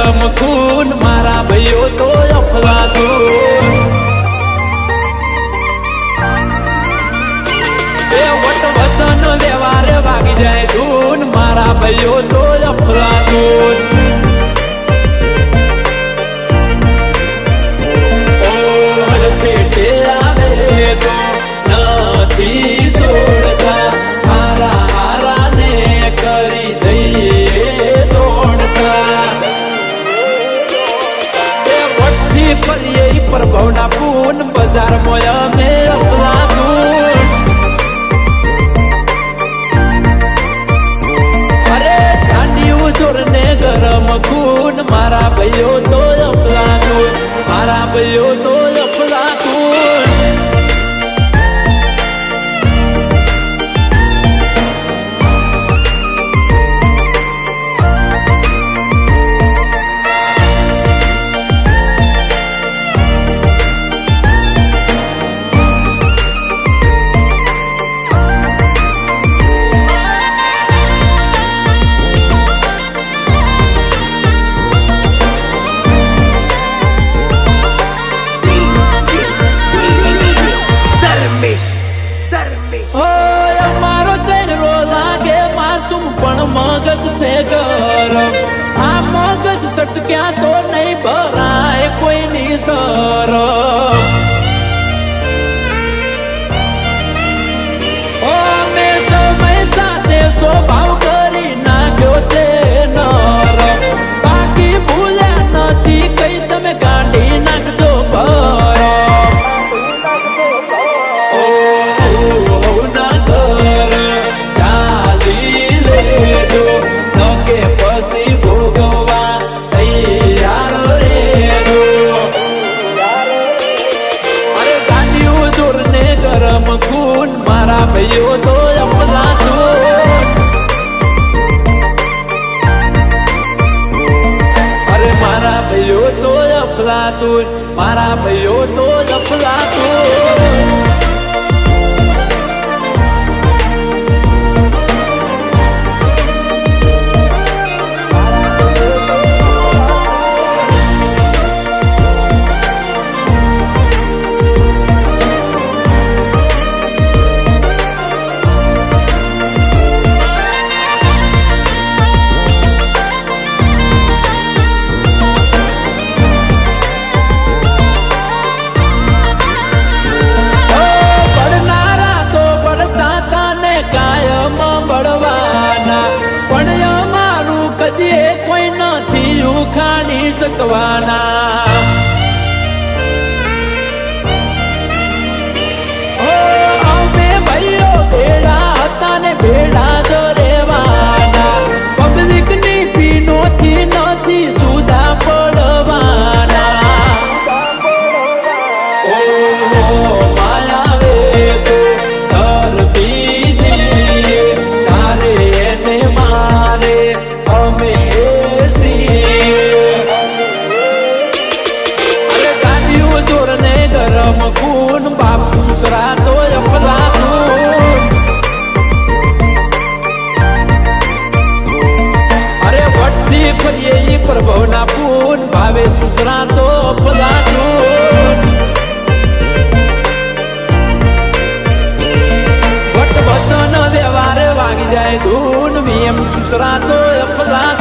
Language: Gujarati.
ગરમ ખૂન મારા ભાઈઓ તો અફલાતું એ વટ વસન વ્યવહાર વાગી જાય ધૂન મારા ભાઈઓ તો અફલાતું પેટે આવે તો નથી છોડતા હારા હારા ને કરી દઈએ દોડતા એ વટથી ફરીએ પ્રભવના પૂન બજારમાં અમે અપલાતું અરે ઠાંડી જોર ને ગરમ ખૂન મારા ભાઈઓ તો અપલાતું મારા ભાઈઓ તો મગજ છે ગરમ આ મગજ સટક્યા તો નહીં ભરાય કોઈની શરમ ઓ મેં સમય સાથે સ્વભાવ કરી નાખ્યો છે નરમ બાકી ભૂલ્યા નથી કઈ તમે કાઢી નાખજો ભરમ ખૂન મારા ભાઈઓ તો અપલાતું અરે મારા ભાઈઓ તો અપલાતું મારા ભાઈઓ તો અપલાતું કોઈ નથી ઉખાડી શકવાના અમે ભાઈઓ ભેડા હતા ને ભેડા જ રહેવાના પબ્લિક ની પીનોથી નથી સુધા પડવાના માયાવે તો ધરતી દીએ તારે એને મારે અમે ગરમ ખૂન બાપ સસરા તો અપલાતું અરે વટથી ફરીએ પ્રભવના પૂન ભાવે સસરા તો અપલાતું વટ વચન વ્યવહાર વાગી જાય ધૂન એમ સસરા તો અપલાતું